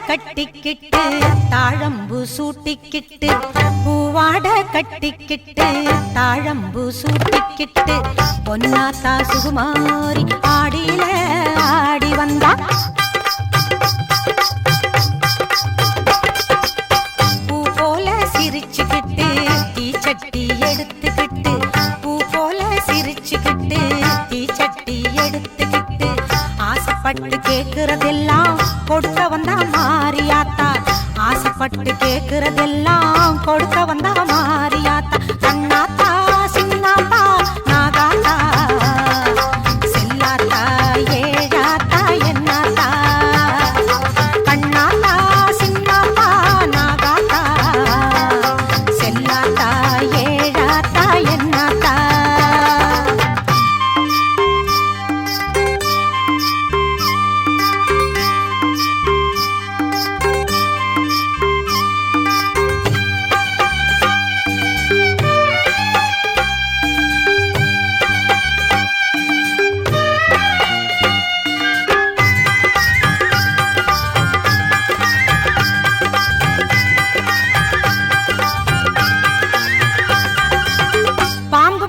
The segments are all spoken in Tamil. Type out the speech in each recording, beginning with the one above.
கட்டிக்கிட்டு தாழம்பு சூட்டிக்கிட்டு பூவாட கட்டிக்கிட்டு தாழம்பு சூட்டிக்கிட்டு பொன்னாத்தா சுகுமாரி ஆடியில ஆடி வந்தா பூ போல சிரிச்சுக்கிட்டு தீச்சட்டி எடுத்துக்கிட்டு பூ போல சிரிச்சுக்கிட்டு தீச்சட்டி எடுத்துக்கிட்டு ஆசைப்பட்டு கேக்குறதெல்லாம் கொடுக்க வந்தா மாரியாத்தா ஆசைப்பட்டு கேக்குறதெல்லாம் கொடுக்க வந்தா மாரியாத்தா கண்ணாத்தா சின்னாத்தா நாகாத்தா செல்லாத்தா ஏழாத்தா என்னாத்தா கண்ணாத்தா சின்னாத்தா நாகாத்தா செல்லாத்தா ஏழாத்தா என்னாத்தா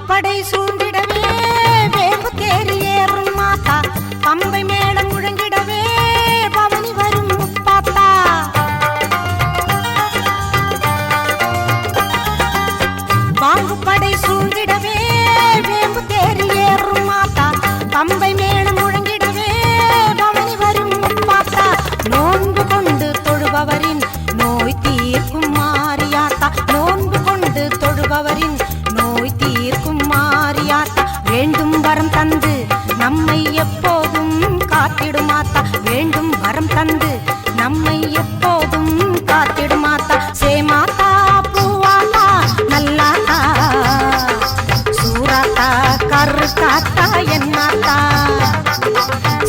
படை சூழ்ந்திடவே வேம்பு தேறி ஏறும் மாத்தா பம்பை மேளம் முழங்கிடவே பவனி வரும் முப்பாத்தா பாம்பு படை சூழ்ந்திடவே வேம்பு தேறி ஏறும் மாத்தா பம்பை மேளம் முழங்கிடவே பவனி வரும் முப்பாத்தா நோன்பு கொண்டு தொழுபவரின் நோய் தீர்க்கும் மாரியாத்தா நோன்பு கொண்டு தொழுபவரின் நோய் தீர்க்கும் மாரியாத்தா வேண்டும் வரம் தந்து நம்மை எப்போதும் காத்திடுமாத்தா வேண்டும் வரம் தந்து நம்மை எப்போதும் காத்திடுமாத்தா சேமாத்தா பூவாத்தா நல்லாத்தா சூராத்தா கருக்காத்தா என்னாத்தா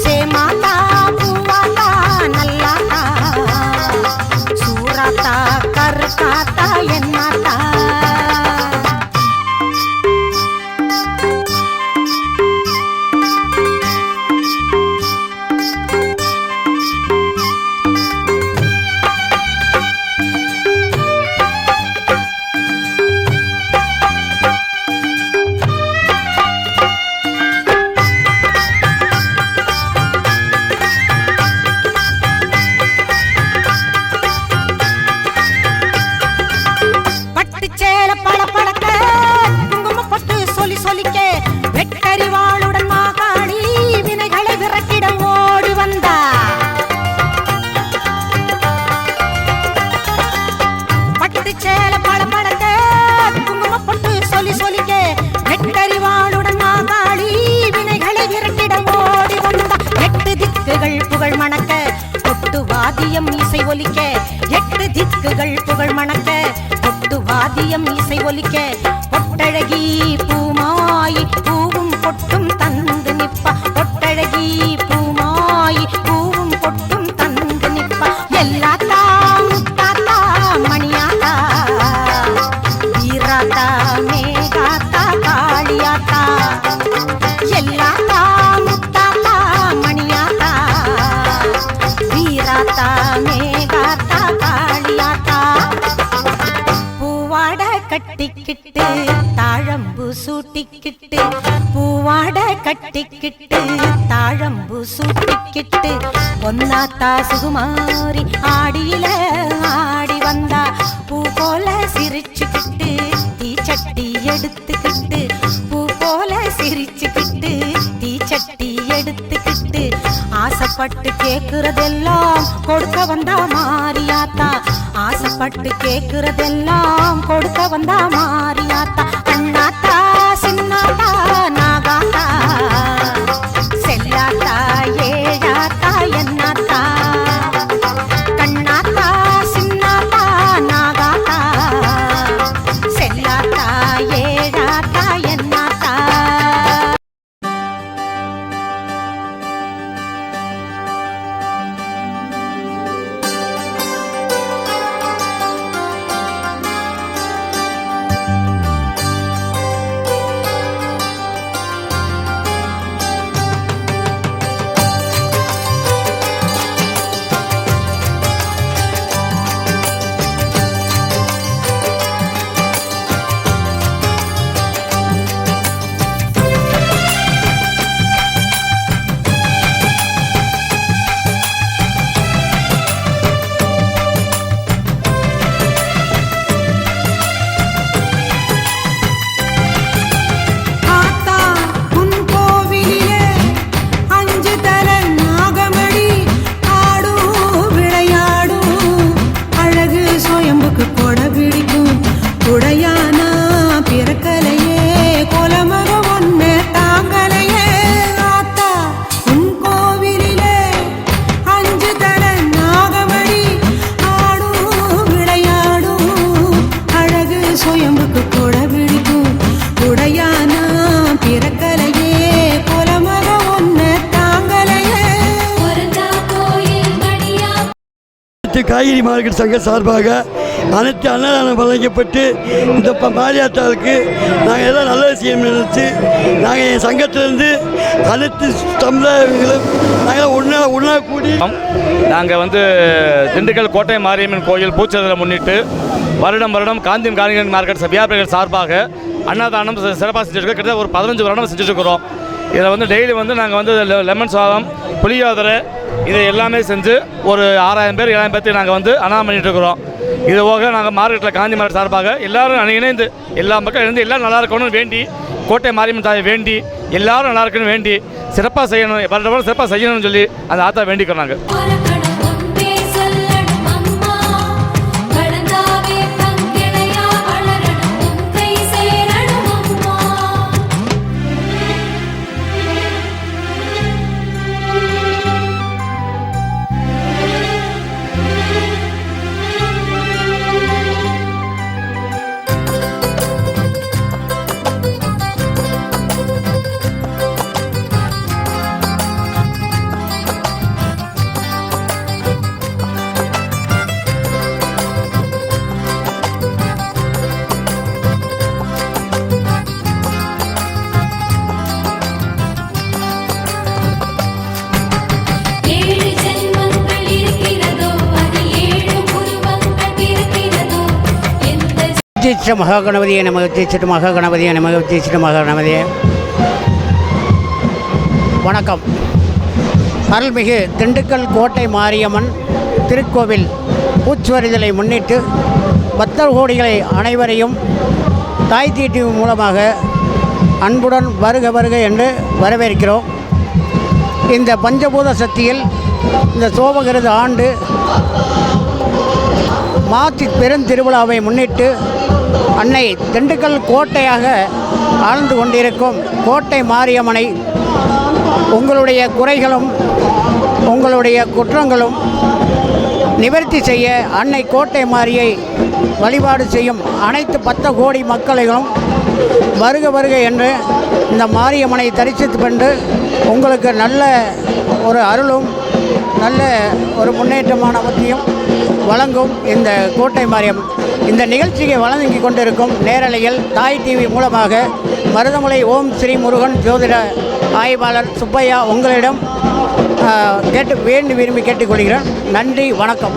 சேமாத்தா பூவாத்தா நல்லாத்தா சூராத்தா கருக்காத்தா என்னாத்தா புகழ் மணக்க கொட்டு வாத்தியம் இசை ஒலிக்க எட்டு திக்குகள் புகழ் மணக்க கொட்டு வாத்தியம் இசை ஒலிக்க பொட்டழகி பூமாயி பூவும் பொட்டும் தந்து நிப்பா பொட்டழகி பூமாயி பூவும் பொட்டும் தந்து நிப்பா எல்லாத்தா முத்தாத்தா மணியாத்தா வீராத்தா மேகாத்தா காளியாத்தா எல்லாத்தா முத்தாத்தா மணியாத்தா வீராத்தா மேகாத்தா காளியாத்தா பூவாட கட்டிக்கிட்டு தாழம்பு சூட்டிக்கிட்டு பூவாட கட்டிக்கிட்டு தாழம்பு சூட்டிக்கிட்டு பொன்னாத்தா சுகுமாரி ஆடியில ஆடி வந்தா பூ போல சிரிச்சுக்கிட்டு தீச்சட்டி எடுத்துக்கிட்டு பூ போல சிரிச்சுக்கிட்டு தீச்சட்டி எடுத்துக்கிட்டு ஆசைப்பட்டு கேக்குறதெல்லாம் கொடுக்க வந்தா மாரியாத்தா ஆசைப்பட்டு கேக்குறதெல்லாம் கொடுக்க வந்தா மாரியாத்தா கண்ணாத்தா சின்னாத்தா நாகாத்தா செல்லாத்தா ஏழாத்தா என்னாத்தா கண்ணாத்தா சின்னாத்தா நாகாத்தா செல்லாத்தா ஏழாத்தா என்னாத்தா காய்கறி மார்க்கெட் சங்க சார்பாக அனைத்து அன்னதானம் வழங்கப்பட்டு இந்த மாரியாத்தாவுக்கு நாங்கள் எல்லாம் நல்லது செய்யணும்னு நினச்சி நாங்கள் என் சங்கத்திலேருந்து அனைத்து சமுதாயங்களும் நாங்கள் ஒன்றா கூடி நாங்கள் திண்டுக்கல் கோட்டை மாரியம்மன் கோயில் பூச்சதலை முன்னிட்டு வருடம் காந்தி மார்க்கெட் வியாபாரிகள் சார்பாக அன்னதானம் சிறப்பாக செஞ்சுருக்கோம். கிட்டத்தட்ட ஒரு 15 வருடம் செஞ்சுருக்கிறோம். இதில் டெய்லி நாங்கள் லெமன் சாதம், புளியோதரை இதை எல்லாமே செஞ்சு ஒரு 6000 பேர் 7000 பேர்த்துக்கு நாங்கள் அன்னதானம் பண்ணிகிட்டு இருக்கிறோம். இது போக நாங்கள் மார்க்கெட்டில் காந்தி மார்க்கெட் சார்பாக எல்லோரும் இணைந்து எல்லா மக்கள் இணைந்து எல்லோரும் நல்லா இருக்கணும்னு வேண்டி கோட்டை மாரியம்மன் தாயை வேண்டி எல்லோரும் நல்லா இருக்கணும்னு வேண்டி சிறப்பாக செய்யணும், வருடம் சிறப்பாக செய்யணும்னு சொல்லி அந்த ஆத்தா வேண்டிக்கிறோம். நாங்கள் உத்திஷ்ட மகாகணபதியை நமக உத்திஷ்ட மகாகணபதியை நமக உத்திஷ்ட மகாகணபதியை. வணக்கம். அருள்மிகு திண்டுக்கல் கோட்டை மாரியம்மன் திருக்கோவில் பூச்சுவரிதலை முன்னிட்டு பக்தர் கோடிகளை அனைவரையும் தாய் டிவி மூலமாக அன்புடன் வருக வருக என்று வரவேற்கிறோம். இந்த பஞ்சபூத சக்தியில் இந்த சோபகிருத ஆண்டு மாசி பெருந்திருவிழாவை முன்னிட்டு அன்னை திண்டுக்கல் கோட்டையாக ஆழ்ந்து கொண்டிருக்கும் கோட்டை மாரியம்மனை உங்களுடைய குறைகளும் உங்களுடைய குற்றங்களும் நிவர்த்தி செய்ய அன்னை கோட்டை மாரியை வழிபாடு செய்யும் அனைத்து 10 கோடி மக்களையும் வருக வருக என்று இந்த மாரியம்மனை தரிசித்து கொண்டு உங்களுக்கு நல்ல ஒரு அருளும் நல்ல ஒரு முன்னேற்றமான பற்றியும் வழங்கும் இந்த கோட்டை மாரியம்மன். இந்த நிகழ்ச்சியை வழங்கி கொண்டிருக்கும் நேரலையில் தாய் டிவி மூலமாக மருதமலை ஓம் ஸ்ரீ முருகன் ஜோதிட ஆய்வாளர் சுப்பையா உங்களிடம் விரும்பி கேட்டுக்கொள்கிறேன். நன்றி, வணக்கம்.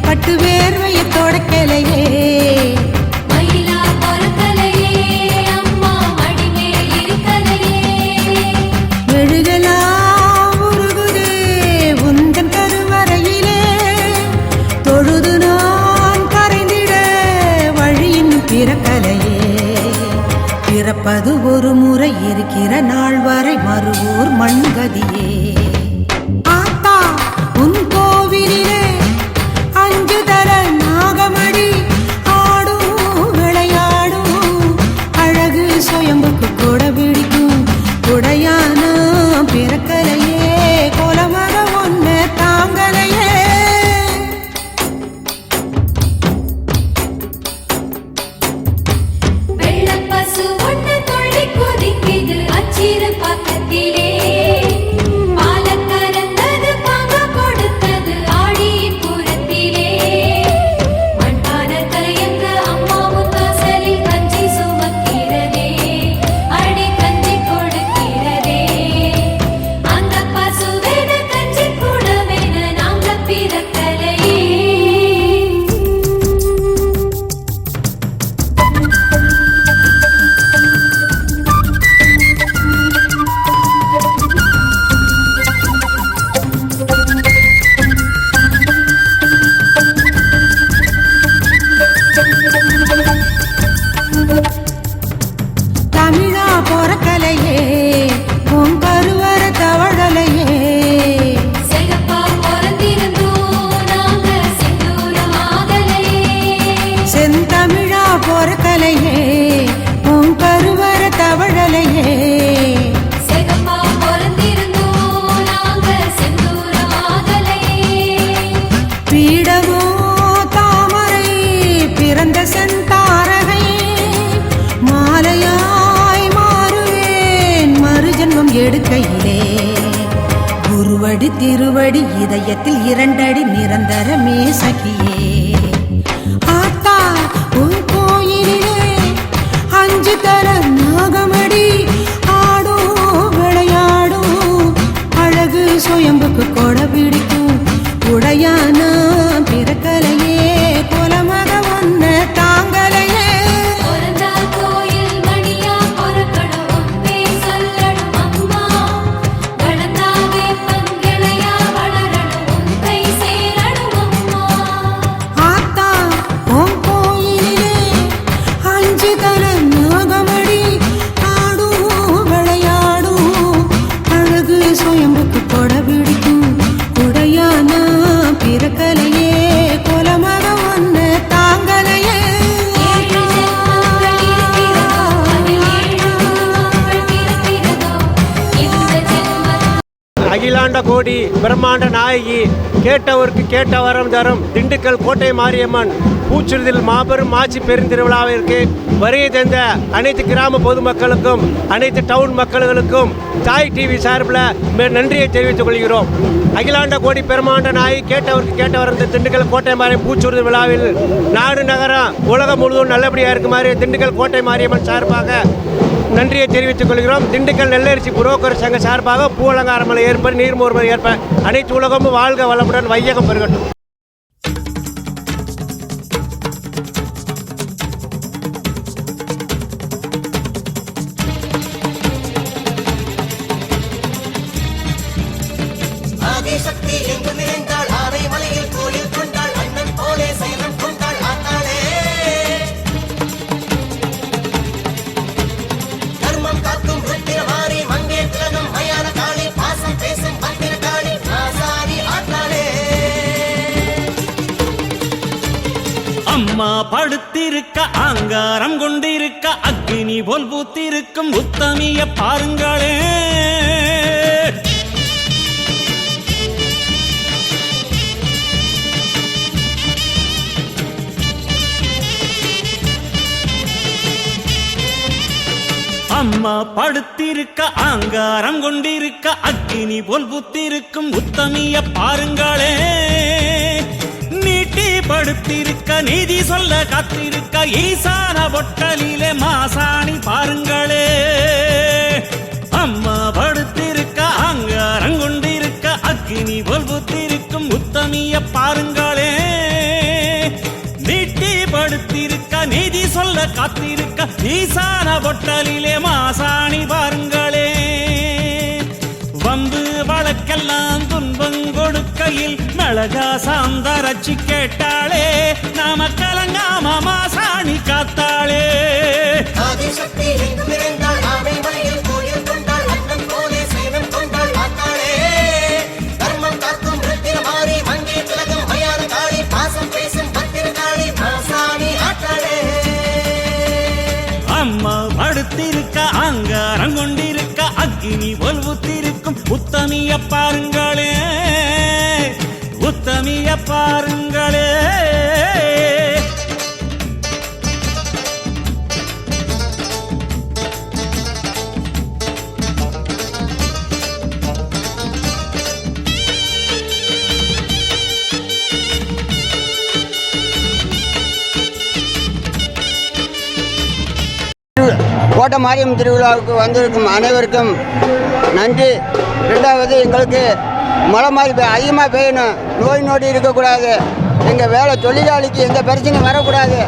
பட்டு வேர்வையை தொடக்கலையே எழுதலாம் உருகுதே உந்தன் கருவறையிலே தொழுது நான் கரைந்திட வழியின் பிறக்கலையே பிறப்பது ஒரு முறை இருக்கிற நாள் வரை மறுவூர் மண்கதியே ஆத்தா உன் கோவிலிலே சுயம்புக்கு கூட பிடிக்கும் உடையான பிறக்கலையே கோலமர ஒன்று தாங்கலையே வெள்ளப்பசு ஒன்று தொழில் கொதிக்குது அச்சிறு பக்கத்திலே எடுக்கையிலே குருவடி திருவடி இதயத்தில் 2 அடி நிரந்தரமே சகியே. ஆத்தா உன் கோயிலிலே 5 தர நாகமடி ஆடும் விளையாடும் அழகு சுயம்புக்கு கொடை பிடிக்கும் உடையானா பிறக்கலையே குலமக ஒன்ன தாங்கலையே. ஆத்தா உன் கோயிலிலே 5 தர நாகமடி ஆடும் விளையாடும் அழகு சுயம்புக்கு கொடை பிடிக்கும் உடையானா பிறக்கலையே குலமக ஒன்ன தாங்கலையே. அகிலாண்ட கோடி பிரம்மாண்ட நாயகி கேட்டவருக்கு கேட்ட வரம் தரும் திண்டுக்கல் கோட்டை மாரியம்மன் பூச்சுறுதில் மாபெரும் மாசி பெருந்திருவிழாவிற்கு வருகை தந்த அனைத்து கிராம பொதுமக்களுக்கும் அனைத்து டவுன் மக்களுக்கும் தாய் டிவி சார்பில் நன்றியை தெரிவித்துக் கொள்கிறோம். அகிலாண்ட கோடி பெருமாண்ட நாயகி கேட்டவருக்கு கேட்ட வரம் திண்டுக்கல் கோட்டை மாரியம் பூச்சுறுதில் விழாவில் நாடு நகரம் உலகம் முழுவதும் நல்லபடியாக இருக்குமாறு திண்டுக்கல் கோட்டை மாரியம்மன் சார்பாக நன்றியை தெரிவித்துக் கொள்கிறோம். திண்டுக்கல் நெல்லரிசி புரோக்கர் சங்க சார்பாக பூ அலங்காரமலை ஏற்ப நீர்மோர்மலை ஏற்ப அனைத்து உலகமும் வாழ்க வளமுடன் வையகம் பெருகட்டும். ஆதிசக்தி எங்கு நிறைந்தாள் ஆரை மலையில் கோயில் கொண்டாள் அண்ணன் போலே சைலம் கொண்டாள் ஆத்தாளே. தர்மம் காக்கும் ருத்திரமாரி மங்கே திலகம் மயான காளி பாசம் பேசும் பத்திர காளி ஆசாரி ஆத்தாளே. அம்மா படுத்திருக்க ஆங்காரம் கொண்டிருக்க அக்னி போல் பூத்திருக்கும் உத்தமிய பாருங்களே. அம்மா படுத்திருக்க ஆங்காரம் கொண்டிருக்க அக்னி போல் புத்திருக்கும் உத்தமிய பாருங்களே. நீட்டி படுத்திருக்க நீதி சொல்ல காத்திருக்க ஈசான பொட்டலிலே மாசாணி பாருங்களே. அம்மா படுத்திருக்க ஆங்காரம் கொண்டிருக்க அக்னி போல் புத்திருக்கும் உத்தமிய பாருங்களே. நீட்டி படுத்திருக்க நீதி சொல்ல காத்திருக்க ஈசான பொட்டலிலே மாசாணி பாருங்களே. வம்பு வழக்கெல்லாம் துன்பம் கொடுக்கையில் மிளகா சாந்தரச்சி கேட்டாளே. நாம கலங்காம மாசாணி காத்தாளே. ஆதிசக்தி எங்கு நிறைந்தாள் ஆரை மலையில் கோயில் கொண்டாள் அண்ணன் போலே சைலம் கொண்டாள் ஆத்தாளே. தர்மம் காக்கும் ருத்திரமாரி மங்கே திலகம் மயான காளி பாசம் பேசும் பத்திர காளி ஆசாரி ஆத்தாளே. அம்மா படுத்திருக்க ஆங்காரம் கொண்டிருக்க அக்னி போல் புத்திருக்கும் உத்தமிய பாருங்களே. உத்தமிய பாருங்களே. கோட்டை மாரியம்மன் திருவிழாவுக்கு வந்திருக்கும் அனைவருக்கும் நன்றி. ரெண்டாவது, எங்களுக்கு மழை மாதிரி அதிகமாக பெய்யணும், நோய் நொடி இருக்கக்கூடாது, எங்கள் வேலை தொழிலாளிக்கு எந்த பிரச்சனையும் வரக்கூடாது,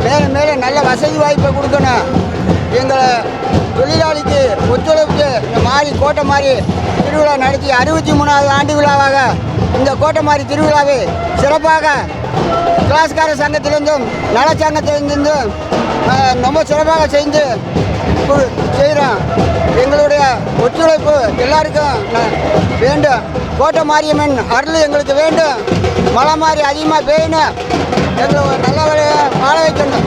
மேலும் மேலும் நல்ல வசதி வாய்ப்பை கொடுக்கணும். எங்களை தொழிலாளிக்கு ஒத்துழைப்பு இந்த கோட்டை மாரி திருவிழா நடத்தி 63வது ஆண்டு விழாவாக இந்த கோட்டை மாரி திருவிழாவை சிறப்பாக கிளாஸ்கார சங்கத்திலிருந்தும் நலச்சங்கத்திலிருந்தும் ரொம்ப சிறப்பாக செய்கிறோம். எங்களுடைய ஒத்துழைப்பு எல்லாருக்கும் வேண்டும். கோட்டை மாரியம்மன் அருள் எங்களுக்கு வேண்டும். மழை மாதிரி அதிகமாக பெய்யணும், எங்களை நல்ல வேலையை வாழ வைக்கணும்.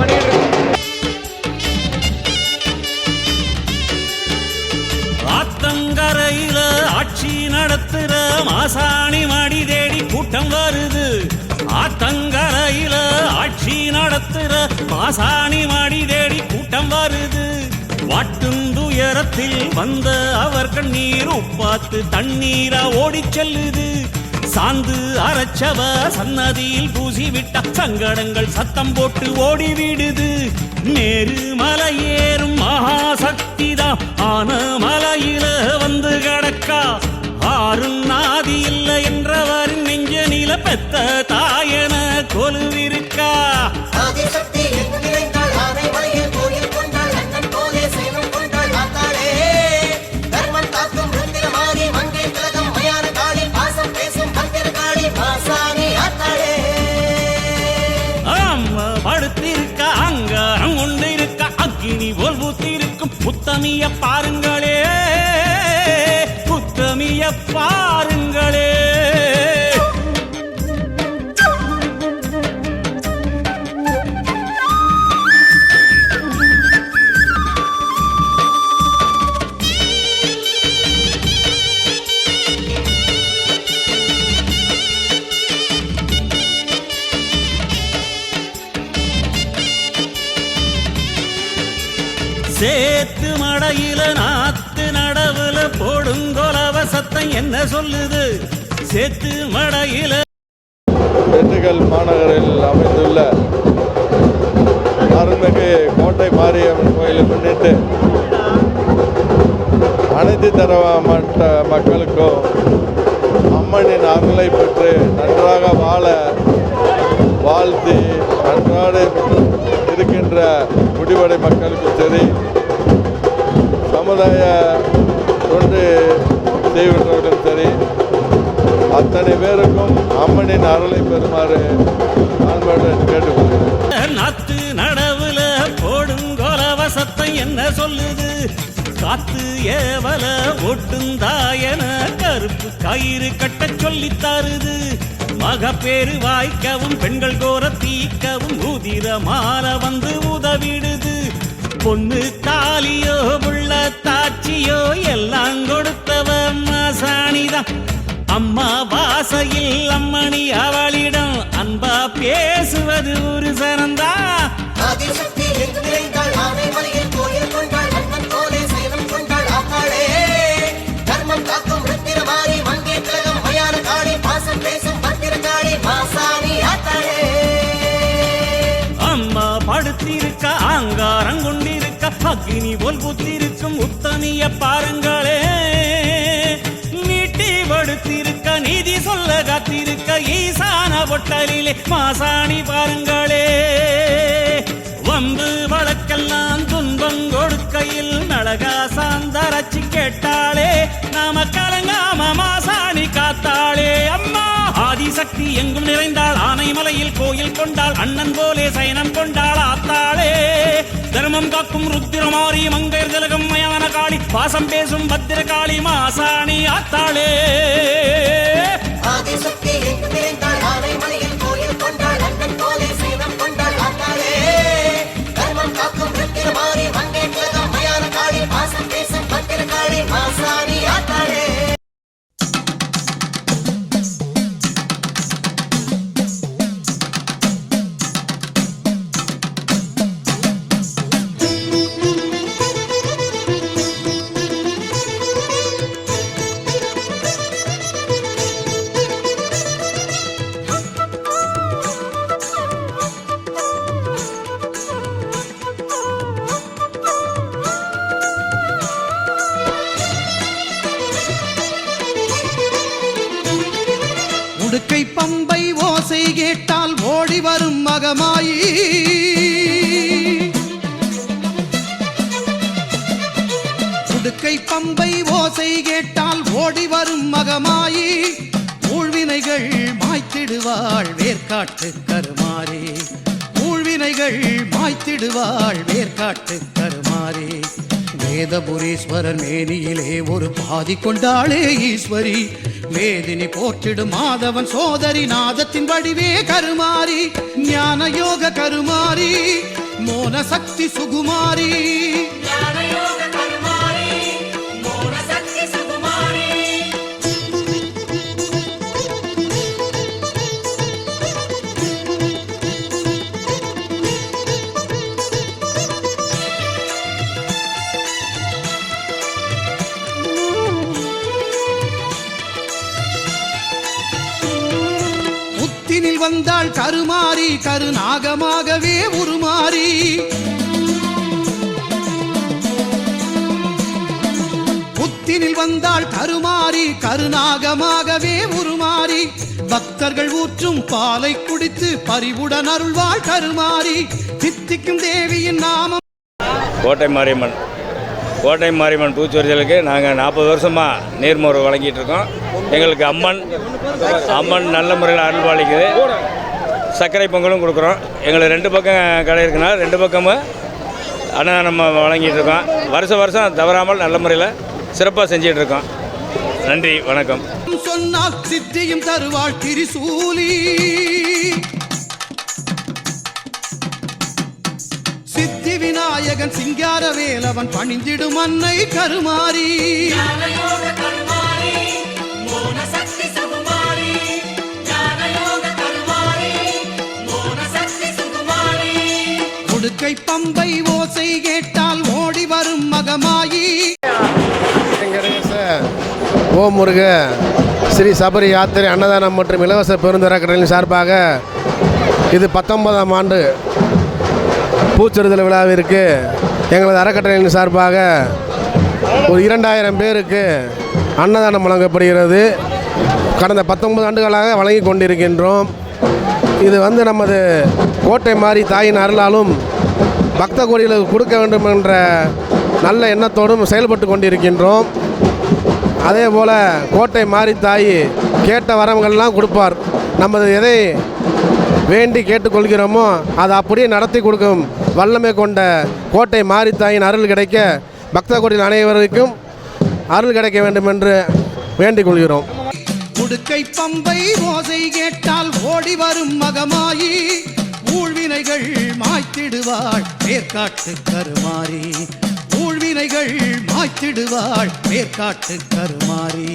ஆத்தங்கரையில ஆட்சி நடத்துற மாசாணி மடி தேடி கூட்டம் வருது. ஆத்தங்கரையில ஆட்சி நடத்துற மாசாணி மடி தேடி கூட்டம் வருது. வாட்டுந்துயரத்தில் வந்த அவர் கண்ணீர் உப்பாத்து தண்ணீரா ஓடிச் செல்லுது. சாந்து அரைச்சவ சன்னதியில் பூசி விட்ட சங்கடங்கள் சத்தம் போட்டு ஓடிவிடுது. மேரு மலையேறும் மகாசக்திதான் ஆன மலையில வந்து கிடக்கா. ஆறும் நாதி இல்லை என்றவரின் நெஞ்ச நில பெத்த தாயன கொலுவிருக்கா. ஆதிசக்தி எங்கு நிறைந்தாள் ஆனைமலையில் கோயில் கொண்டாள் அண்ணன் போலே சேனம் கொண்டாள் ஆத்தாளே. தர்மம் காக்கும் ருத்திரமாரி மங்கை திலகம் மயான காளி பாசம் பேசும் பத்திர காளி பாசாணி ஆத்தாளே. அம்மா படுத்திருக்க அங்காரம் கொண்டு இருக்க அக்கினி போல் பூத்திருக்கும் புத்தமிய பாருங்களே, புத்தமிய பாருங்களே. சேத்து மடையில நாத்து நடவுல போடுங்கோலவ சத்தம் என்ன சொல்லுது? சேத்து மடையில திண்டுக்கல் மாநகரில் அமைந்துள்ள அருள்மிகு கோட்டை மாரியம்மன் கோயிலை முன்னிட்டு அனைத்து தரப்பட்ட மக்களுக்கும் அம்மனின் அருளை பெற்று நன்றாக வாழ வாழ்த்தி அன்றாட இருக்கின்ற குடிவடை மக்களுக்கும் சரி, சமுதாய தொண்டு செய்கின்றவர்களும் சரி, அத்தனை பேருக்கும் அம்மனின் அருளை பெறுமாறு நான் கேட்டுக்கொள்கிறேன். நாத்து நடவுல போடுங்கோலவ சத்தம் என்ன சொல்லுது? காத்து ஏவல ஒட்டுந்தாயன கருப்பு கயிறு கட்ட சொல்லி தருது. மகப்பேறு வாய்க்கவும் பெண்கள் கோர தீக்கவும் உதிர மாற வந்து உதவிடுது. பொண்ணு தாலியோ புள்ள தாட்சியோ எல்லாம் கொடுத்தவ மாசாணிதான். அம்மா வாசையில் அம்மணி அவளிடம் அன்பா பேசுவது ஒரு சனந்தா. ஆதிசக்தி எங்கு நிறைந்தாள் ஆனைமலையில் கோயில் கொண்டாள் அண்ணன் போலே சேனம் கொண்டாள் ஆத்தாளே. தர்மம் காக்கும் ருத்திரமாரி மங்கை திலகம் மயான காளி பாசம் பேசும் பத்திர காளி பாசாணி ஆத்தாளே. அம்மா படுத்திருக்க ஆங்காரம் கொண்டிருக்க அக்கினி போல் புத்திருக்கும் உத்தமிய பாருங்களே. நீட்டி படுத்திருக்க நீதி சொல்ல காத்திருக்க ஈசான பொட்டலிலே மாசாணி பாருங்களே. வம்பு வழக்கெல்லாம் துன்பம் கொடுக்கையில் நலகா சாந்தரச்சி கேட்டாளே. நாம கலங்காம மாசாணி காத்தாளே. அம்மா ஆதிசக்தி எங்கும் நிறைந்தாள் ஆனைமலையில் கோயில் கொண்டாள் அண்ணன் போலே சயனம் கொண்டாள் ஆத்தாளே. தர்மம் காக்கும் ருத்திரமாரி மங்கையர் திலகம் மயான காளி பாசம் பேசும் பத்திர காளி மாசாணி ஆத்தாளே. ஆதிசக்தி எங்கு நிறைந்தாள் ஆனைமலையில் கோயில் கொண்டாள் அண்ணன் போலே சேனம் கொண்டாள் ஆத்தாளே. தர்மம் காக்கும் ருத்திரமாரி மங்கை திலகம் மயான காளி பாசம் பேசும் பத்திர காளி மாசாணி ஆத்தாளே. உடுக்கை பம்பை ஓசை கேட்டால் ஓடி வரும் மகமாயி. உடுக்கை பம்பை ஓசை கேட்டால் ஓடி வரும் மகமாயி. ஊழ்வினைகள் மாய்த்திடுவாள் வேர்க்காட்டு கருமாறி. ஊழ்வினைகள் மாய்த்திடுவாள் வேர்க்காட்டு கருமாறி. வேதபுரீஸ்வரர் மேனியிலே ஒரு பாதி கொண்டாளே ஈஸ்வரி. வேதினி போற்றிடும் மாதவன் சோதரி நாதத்தின் வடிவே கருமாரி. ஞான யோக கருமாரி மோன சக்தி சுகுமாரி. வந்தாள் கருமாறி கருநாகமாகவே உருமாறி புத்தினில் வந்தாள் கருமாறி கருநாகமாகவே உருமாறி பக்தர்கள் ஊற்றும் பாலை குடித்து பரிவுடன் அருள்வாள் கருமாறி தித்திக்கும் தேவியின் நாமம். கோட்டை மாரியம்மன் பூச்சொரிதலுக்கு நாங்கள் 40 வருஷமாக நீர்மோர் வழங்கிட்டு இருக்கோம். எங்களுக்கு அம்மன் நல்ல முறையில் அருள் பாலிக்குது. சர்க்கரை பொங்கலும் கொடுக்குறோம். எங்களுக்கு 2 பக்கம் கடை இருக்குன்னா 2 பக்கமும் அன்னதானம் வழங்கிட்டு இருக்கோம். வருஷம் தவறாமல் நல்ல முறையில் சிறப்பாக செஞ்சிட்டு இருக்கோம். நன்றி, வணக்கம். சொன்னால் சித்தியும் தருவாள் திரிசூலி, சித்தி விநாயகன் சிங்கார வேலவன் பணிந்திடும் அன்னை கருமாரி. உடுக்கை பம்பை ஓசை கேட்டால் ஓடி வரும் மகமாயி. ஓம் முருக ஸ்ரீ சபரி யாத்திரை அன்னதானம் மற்றும் இலவச பேருந்து அறக்கட்டளையின் சார்பாக இது 19ஆம் ஆண்டு பூச்சொரிதல் விழாவிற்கு எங்களது அறக்கட்டளையின் சார்பாக ஒரு 2000 பேருக்கு அன்னதானம் வழங்கப்படுகிறது. கடந்த 19 ஆண்டுகளாக வழங்கி கொண்டிருக்கின்றோம். இது நமது கோட்டை மாறி தாயின் அருளாலும் பக்த கோடிகளுக்கு கொடுக்க வேண்டும் என்ற நல்ல எண்ணத்தோடும் செயல்பட்டு கொண்டிருக்கின்றோம். அதே போல் கோட்டை மாறி தாய் கேட்ட வரங்கள்லாம் கொடுப்பார். நமது எதை வேண்டி கேட்டுக்கொள்கிறோமோ அதை அப்படியே நடத்தி கொடுக்கும் வல்லமை கொண்ட கோட்டை மாறி தாயின் அருள் கிடைக்க பக்த கோடிகள் அனைவருக்கும் அருள் கிடைக்க வேண்டும் என்று வேண்டிக் கொள்கிறோம். உடுக்கை பம்பை ஓசை கேட்டால் ஓடி வரும் மகமாயி, ஊழ்வினைகள் மாய்த்திடுவாள் வேர்க்காட்டு கருமாரி. ஊழ்வினைகள் மாய்த்திடுவாள் வேர்க்காட்டு கருமாரி.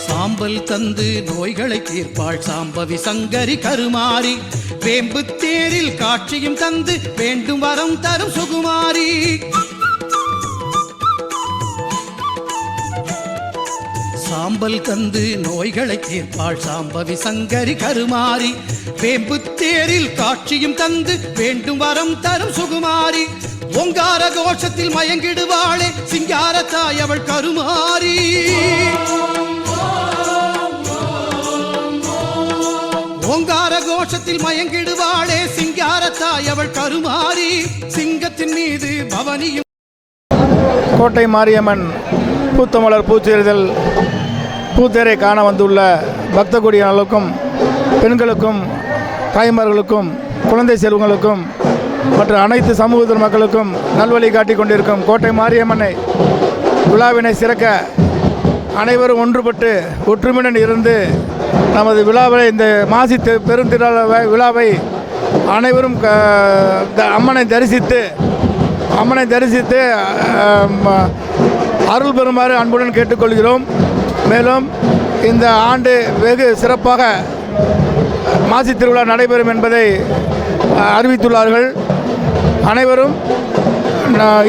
சாம்பல் தந்து நோய்களை தீர்ப்பாள் சாம்பவி சங்கரி கருமாரி. வேம்பு தேரில் காட்சியும் தந்து வேண்டும் வரம் தரும் சுகுமாரி. சாம்பல் தந்து நோய்களை தீர்ப்பாள் சாம்பவி சங்கரி கருமாரி. வேம்பு தேரில் காட்சியும் தந்து வேண்டும் வரம் தரும் சுகுமாரி. ஓங்கார கோஷத்தில் மயங்கிடுவாளே சிங்கார தாய் அவள் கருமாரி. ஓங்கார கோஷத்தில் மயங்கிடுவாளே சிங்கார தாய் அவள் கருமாரி. சிங்கத்தின் மீது பவனியும். கோட்டை மாரியம்மன் பூத்தமலர் பூச்செறிதல் பூத்தேரை காண வந்துள்ள பக்த கோடிகளுக்கும் பெண்களுக்கும் தாய்மார்களுக்கும் குழந்தை செல்வங்களுக்கும் மற்ற அனைத்து சமூகத்தின் மக்களுக்கும் நல்வழி காட்டிக் கொண்டிருக்கும் கோட்டை மாரியம்மனை விழாவினை சிறக்க அனைவரும் ஒன்றுபட்டு ஒற்றுமையுடன் இருந்து நமது விழாவை இந்த மாசி பெருந்திருவிழா விழாவை அனைவரும் அம்மனை தரிசித்து அருள் பெறுமாறு அன்புடன் கேட்டுக்கொள்கிறோம். மேலும் இந்த ஆண்டு வெகு சிறப்பாக மாசி திருவிழா நடைபெறும் என்பதை அறிவித்துள்ளார்கள். அனைவரும்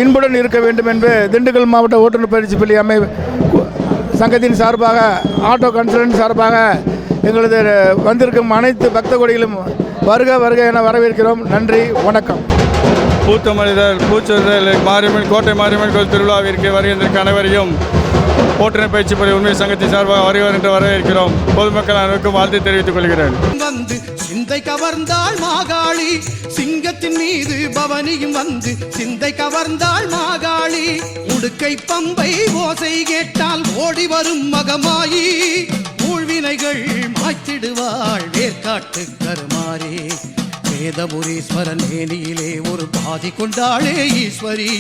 இன்புடன் இருக்க வேண்டும் என்று திண்டுக்கல் மாவட்ட ஓட்டுநர் பயிற்சி பள்ளி சங்கத்தின் சார்பாக ஆட்டோ கன்சல்டன்ட் சார்பாக எங்களது வந்திருக்கும் அனைத்து பக்த கோடிகளும் வருக என வரவேற்கிறோம். நன்றி, வணக்கம். பூச்சொரிதல் மாரியம்மன் கோட்டை மாரியம்மன் கோயில் திருவிழாவிற்கு வருகின்ற அனைவரையும் ஓட்டுநர் பயிற்சி பள்ளி உண்மை சங்கத்தின் சார்பாக வருவார் என்று வரவேற்கிறோம். பொதுமக்கள் அனைவருக்கும் வாழ்த்து தெரிவித்துக் கொள்கிறேன். வந்து சிந்தை கவர்ந்தாள் மாகாளி, சிங்கத்தின் மீது பவனியும் வந்து சிந்தை கவர்ந்தாள் மாகாளி. உடுக்கை பம்பை ஓசை கேட்டால் ஓடி வரும் மகமாயி, ஊழ்வினைகள் மாய்த்திடுவாள் வேர்க்காட்டு கருமாரி. வேதபுரீஸ்வரன் மேனியிலே ஒரு பாதி கொண்டாளே ஈஸ்வரி,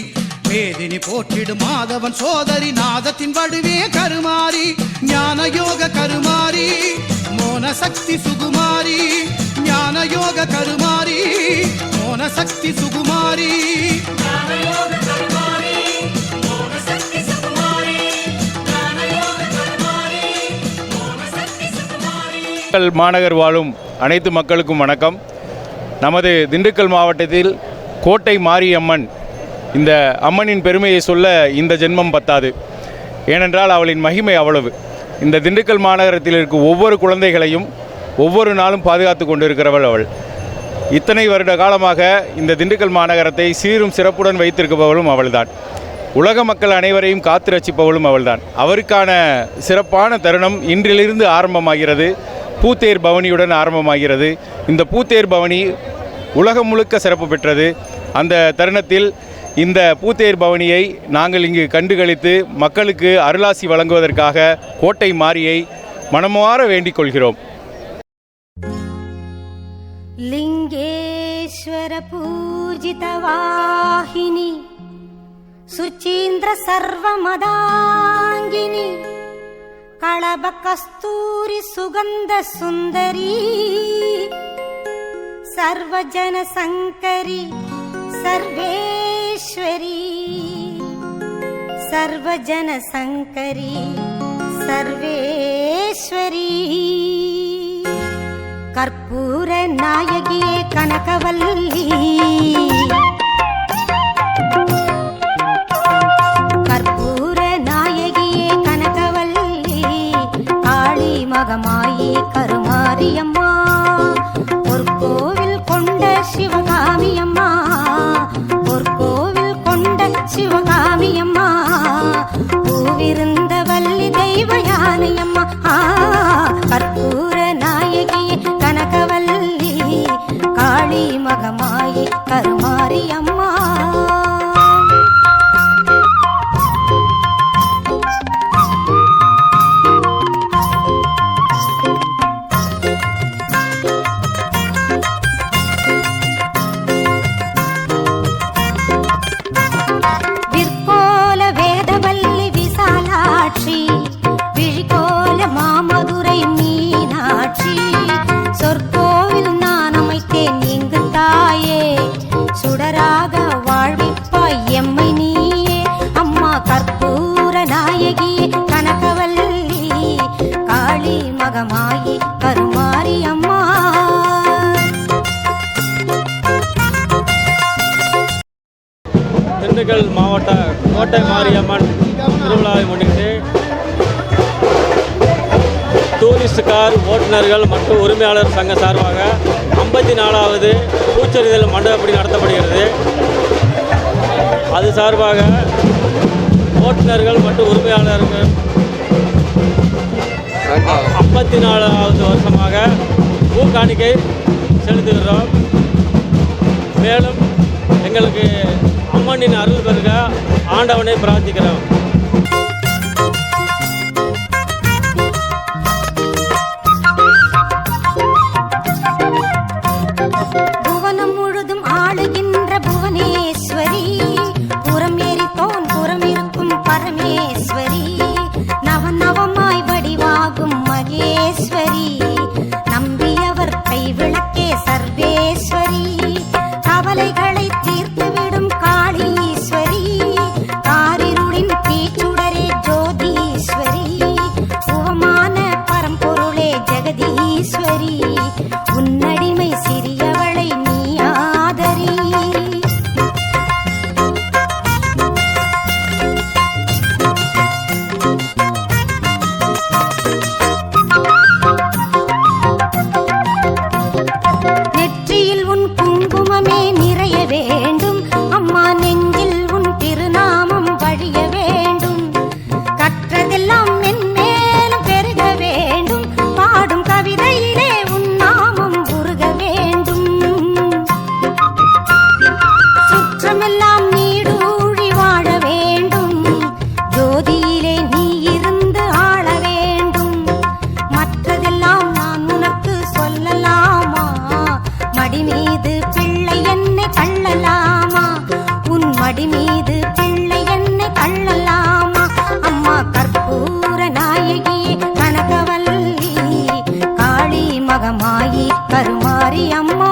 வேதினி போற்றிடும் மாதவன் சோதரி நாதத்தின் வடுவே கருமாரி. ஞான யோக கருமாரி, மோன சக்தி சுகுமாரி. ஞான யோக கருமாரி, மோன சக்தி சுகுமாரி. ஞான யோக கருமாரி, திண்டுக்கல் மாநகர் வாழும் அனைத்து மக்களுக்கும் வணக்கம். நமது திண்டுக்கல் மாவட்டத்தில் கோட்டை மாரியம்மன், இந்த அம்மனின் பெருமையை சொல்ல இந்த ஜென்மம் பத்தாது. ஏனென்றால் அவளின் மகிமை அவ்வளவு. இந்த திண்டுக்கல் மாநகரத்தில் இருக்கும் ஒவ்வொரு குழந்தைகளையும் ஒவ்வொரு நாளும் பாதுகாத்து கொண்டிருக்கிறவள் அவள். இத்தனை வருட காலமாக இந்த திண்டுக்கல் மாநகரத்தை சீரும் சிறப்புடன் வைத்திருப்பவளும் அவள்தான். உலக மக்கள் அனைவரையும் காத்து ரட்சிப்பவளும் அவள்தான். அவருக்கான சிறப்பான தருணம் இன்றிலிருந்து ஆரம்பமாகிறது. பூத்தேர் பவனியுடன் ஆரம்பமாகிறது. இந்த பூத்தேர் பவனி உலகம் முழுக்க சிறப்பு பெற்றது. அந்த தருணத்தில் இந்த பூத்தேர் பவனியை நாங்கள் இங்கு கண்டுகளித்து மக்களுக்கு அருளாசி வழங்குவதற்காக கோட்டை மாரியை மனமாற வேண்டிக் கொள்கிறோம். லிங்கேஸ்வர பூஜித வாஹினி சுச்சீந்திர சர்வமதாங்கினி களப கஸ்தூரி சுகந்த சுந்தரி சர்வஜன சங்கரி சர்வேஸ்வரி சர்வஜன சங்கரி சர்வேஸ்வரி கற்பூர நாயகியே கனகவல்லி கற்பூர நாயகியே கனகவல்லி காளி மகமாயி கருமாரியம்மா ஒரு கோவில் கொண்ட சிவகாமியம்மா ஒரு கோவில் கொண்ட சிவகாமியம்மா பூவிருந்த வள்ளி தெய்வ யானையம்மா கற்பூர நாயகியே கனகவல்லி காளி மகமாயி கருமாரியம்மா. விற்கோல வேதவல்லி விசாலாட்சி விழிகோல மாமதுரை மீனாட்சி சொற்கோவில் நான் அமைத்தேன் இங்கு தாயே சுடராக வாழ்விப்பாய் எம்மை நீயே அம்மா கற்பூர நாயகியே கனகவல்லி காளி மகமாயி கருமாரியம்மா. திண்டுக்கல் மாவட்ட கோட்டை மாரியம்மன் திருவிழாவை முன்னிட்டு டூரிஸ்ட் கார் ஓட்டுநர்கள் மற்றும் உரிமையாளர் சங்க சார்பாக 54வது பூச்செறிதல் மண்டபப்படி நடத்தப்படுகிறது. அது சார்பாக ஓட்டுநர்கள் மற்றும் உரிமையாளர்கள் 54வது வருஷமாக பூ காணிக்கை செலுத்துகிறோம். மேலும் எங்களுக்கு அம்மனின் அருள் பெருக ஆண்டவனை பிரார்த்திக்கிறோம். புவனம் முழுதும் ஆளுகின்ற புவனேஸ்வரி புறம் எரித்தோன் புறம் இருக்கும் பரமேஸ்வரி நவநவமாய் வடிவாகும் மகேஸ்வரி நம்பியவர் கைவிளக்கே சர்வேஸ்வரி கவலைகளை தீர்த்துவிடும் காளீஸ்வரி காரிருளின் தீச்சுடரே ஜோதீஸ்வரி உவமான பரம்பொருளே ஜெகதீஸ்வரி உன்னடிமை சிறியவளை நீ ஆதரி. நெற்றியில் உன் குங்குமமே நிறைய வேண்டும் அம்மா நெஞ்சில் உன் திருநாமம் வழிய வேண்டும் கற்றதெல்லாம் மென்மேலும் பெருக வேண்டும் பாடும் கவிதையிலே உன் நாமம் உருக வேண்டும் சுற்றமெல்லாம் நீடூழி வாழ வேண்டும் ஜோதியிலே நீ இருந்து ஆள வேண்டும் மற்றதெல்லாம் நான் உனக்கு சொல்லலாமா மடி மீது பிள்ளை என்னை தள்ளலாமா உன் மடி மீது பிள்ளை என்னை தள்ளலாமா அம்மா கற்பூர நாயகியே கனகவல்லி காளி மகமாயி கருமாரி அம்மா.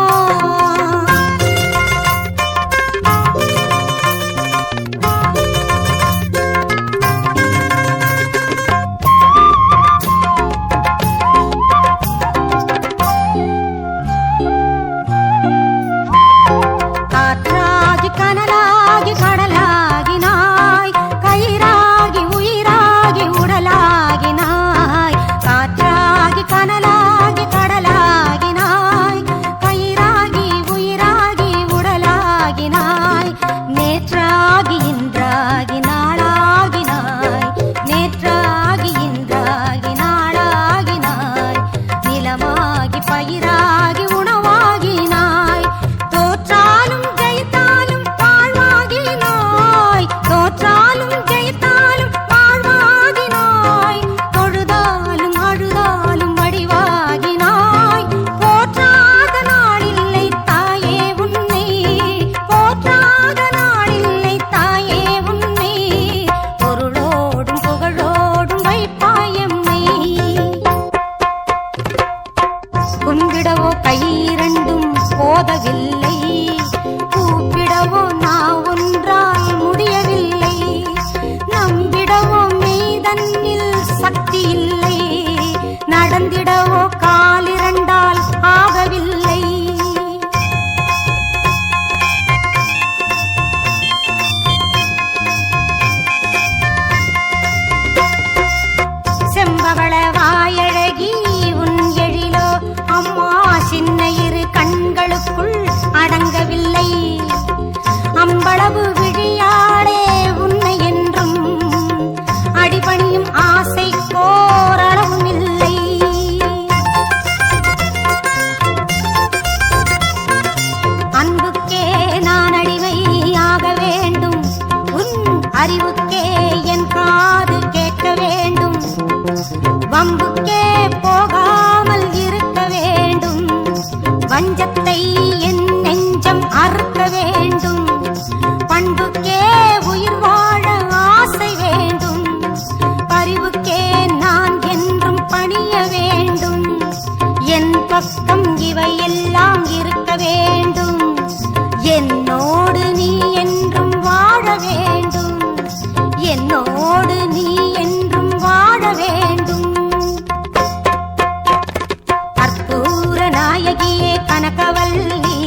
பயிராகி உணவாகினாய். தோற்றாலும் ஜெயித்தாலும் வாழ்வாகினாய். தோற்றாலும் ஜெயித்தாலும் வாழ்வாகினாய். தொழுதாலும் அழுதாலும் வடிவாகினாய். போற்றாத நாளில்லை தாயே உன்னை. போற்றாத நாளில்லை தாயே உன்னை. பொருளோடும் புகழோடும் வைப்பாயம்மை. கும்பிடவோ கை இரண்டும் போதவில்லை. கூப்பிடவோ நான் ஒன்றால் முடியவில்லை. நம்பிடவோ மெய்தன்னில் சக்தி இல்லை. நடந்திடவோ காலிரண்டால் ஆகவில்லை. செம்பவள வாயழகி உன் எழிலோ அம்மா சின்ன இரு கண்களுக்குள் அடங்கவில்லை. அம்பளவு விழியாளே உன்னை என்றும் அடிபணியும் ஆசை கோரளவும் இல்லை. அன்புக்கே நான் அடிமையாக வேண்டும். உன் அறிவுக்கே என் காது கேட்க வேண்டும். வம்புக்கே போகாமல் இருக்க வேண்டும். வஞ்சத்தை என் நெஞ்சம் அறுக்க வேண்டும். பண்புக்கே உயிர் வாழ ஆசை வேண்டும். பரிவுக்கே நான் என்றும் பணிய வேண்டும். என் பக்கம் இவையெல்லாம் இருக்க வேண்டும். என்னோடு நீ என்றும் வாழ வேண்டும். என்னோடு நீ என்றும் வாழ வேண்டும். கற்பூர நாயகியே கனகவல்லி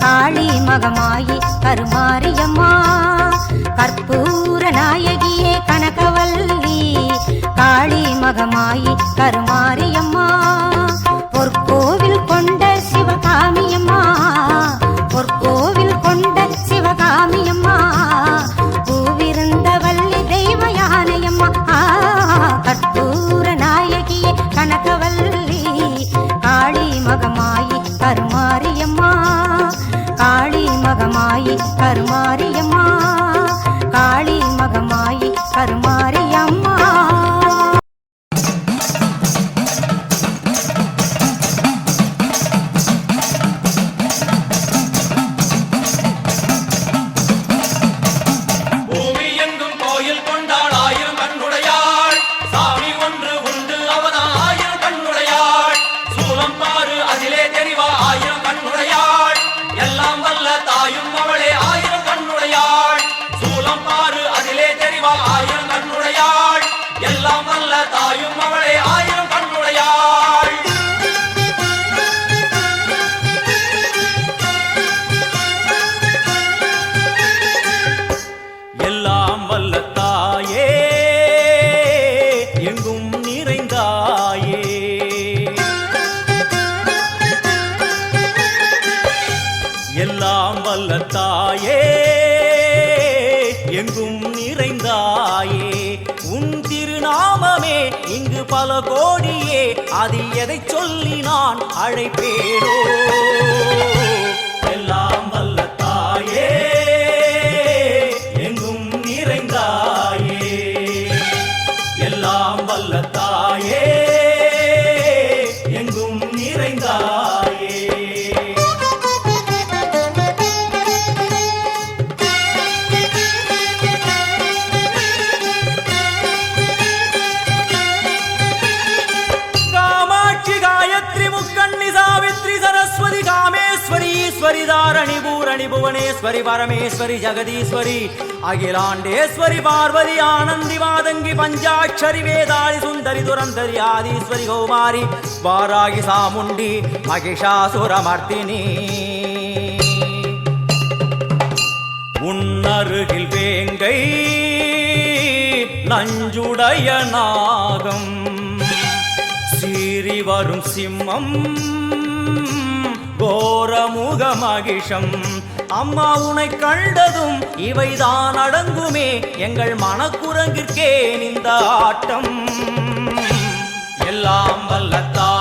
காளி மகமாயி கருமாரியம்மா. கற்பூர நாயகியே கனகவல்லி காளி மகமாயி கருமாரியம்மா. பொற்கோவில் கொண்ட சிவகாமியம்மா. பொற்கோவில் கொண்ட சிவகாமியம்மா. பூவிருந்த வள்ளி தெய்வ யானையம்மா. கற்பூர நாயகியே கனகவல்லி காளி மகமாயி கருமாரியம்மா. காளி மகமாயி கருமாரியம்மா. காளி மகமாயி கருமாரியம்மா. பூமி எங்கும் கோயில் கொண்டாள் ஆயிரம் கண்ணுடையாள். சாமி ஒன்று உண்டு அவனா ஆயிரம் கண்ணுடையாள். சூலம் பாரு அதிலே தெரிவா ஆயிரம் கண்ணுடையாள். எல்லாம் வல்ல தாயும் அவளே ஆயிரம் கண்ணுடையாள். சூலம் பாரு அதிலே தெரிவா ஆயிரம் கண்ணுடையாள். எல்லாம் வல்ல தாயும் அவளே ஆயிரம் கண்ணுடையாள். எல்லாம் வல்ல தாயே எங்கும் நிறைந்தாயே. எல்லாம் வல்ல தாயே எங்கும் நிறைந்தாயே. உன் திருநாமமே இங்கு பல கோடியே. அதில் எதை சொல்லி நான் அழைப்பேனோ. எல்லாம் வல்ல தாயே எங்கும் நிறைந்தாயே. எல்லாம் வல்ல தாயே எங்கும் நிறைந்தாயே. காமாட்சி காயத்ரி முக்கண்ணி சாவித்ரி சரஸ்வதி காமேஸ்வரி ஈஸ்வரி தாரணி பூரணி புவனேஸ்வரி பரமேஸ்வரி ஜெகதீஸ்வரி அகிலாண்டேஸ்வரி பார்வதி ஆனந்தி மாதங்கி பஞ்சாட்சரி வேதாளி சுந்தரி துரந்தரி ஆதீஸ்வரி கௌமாரி வாராகி சாமுண்டி மகிஷாசுரமர்த்தினி. உன்னருகில் வேங்கை நஞ்சுடைய நாகம். சீறி வரும் சிம்மம் கோரமுக மகிஷம். அம்மா உனை கண்டதும் இவைதான் அடங்குமே. எங்கள் மனக்குரங்கிற்கே இந்த ஆட்டம். எல்லாம் வல்ல தாயே